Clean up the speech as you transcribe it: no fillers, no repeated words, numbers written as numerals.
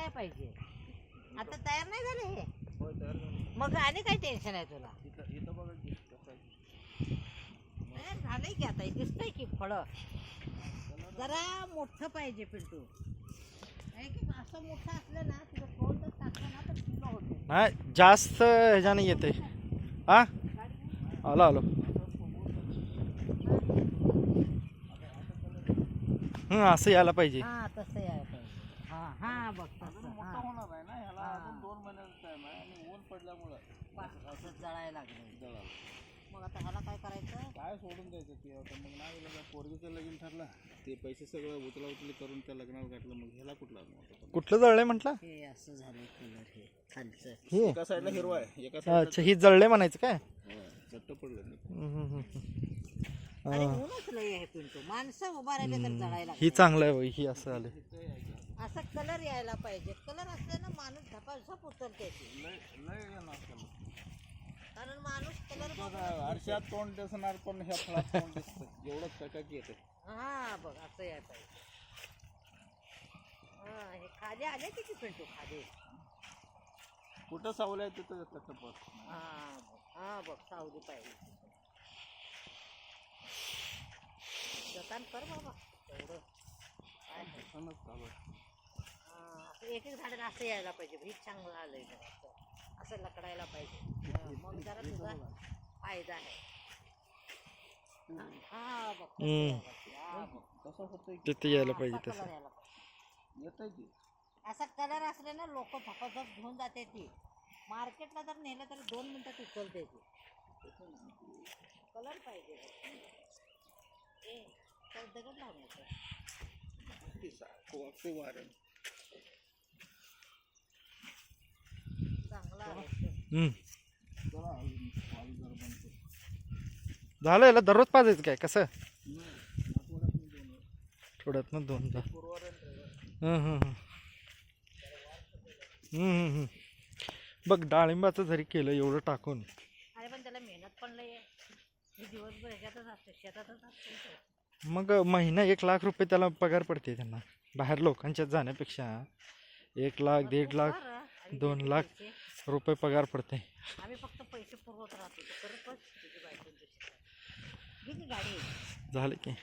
काय पाहिजे आता तयार नाही झाले हे मग आणि काय टेन्शन आहे तुला तयार झालंय की आता दिसतंय की फळ जरा मोठं पाहिजे पिंटू असं मोठं असलं ना तुझं फोन जर टाकलं ना तर तुला होते नाही जास्त ह्याच्याने येते हा आलो आलो असं यायला पाहिजे हा तसं यायला पाहिजे हा हा बघ तसं मोठा होणार आहे ना ह्याला अजून 2 महिन्याचा टाइम आहे आणि ऊन पडल्यामुळे असं जळायला लागलं मग आता ह्याला काय करायचं काय सोडून द्यायचं ते आता मग नाही गेलं पोरगीचं लगीन ठरलं ते पैसे सगळं उचला उचली करून त्या लग्नाला घातलं मग ह्याला कुठलं जळलंय म्हटलं हे असं झालंय कलर हे खालचं हे एका साईडला हिरवा आहे एका अच्छा ही जळले म्हणायचं काय चट्ट पडलं अरे ऊनच लय आहे पिंटू माणसं उभा राहिले तर जळायला ही चांगलं आहे बाई, ही असं आले असा कलर यायला पाहिजे कलर असले ना माणूस झपाझप उतरते कारण माणूस कलर आरशात तोंड दिसणार पण ह्या फळात तोंड दिसतं एवढं चटक येते हा बघ असं यायला पाहिजे हा हे खाली आले किती पिंटू खाली कुठं सावलं आहे तिथं चटपट हा बघ सावली पाहिजे जतन कर बाबा एवढं एक एक झाडाला असं यायला पाहिजे भीत चांगलं आलंय असं लकडायला पाहिजे मग जरा तुझा फायदा आहे हा बघ तिथे यायला पाहिजे तसं येतंय की असा कलर असले ना लोक झपाझप घेऊन जाते ती मार्केटला जर नेलं तर 2 मिनिटात उचलते ती कलर पाहिजे तर दगड लावण्याचं चांगला आहे झालं याला दररोज पाजायचं काय कसं थोड्यात दोनदा बघ डाळिंबाचं जरी केलं एवढं टाकून अरे पण त्याला मेहनत पण लय आहे दिवसभर ह्याच्यातच असते शेतातच असते मग महिना 1 लाख रुपये त्याला पगार पडते त्यांना बाहेर लोकांच्यात जाण्यापेक्षा 1 लाख 1.5 लाख 2 लाख रुपये पगार पडते आम्ही फक्त पैसे पुरवत राहतो करत बस तुझी बायको गाडी झाले की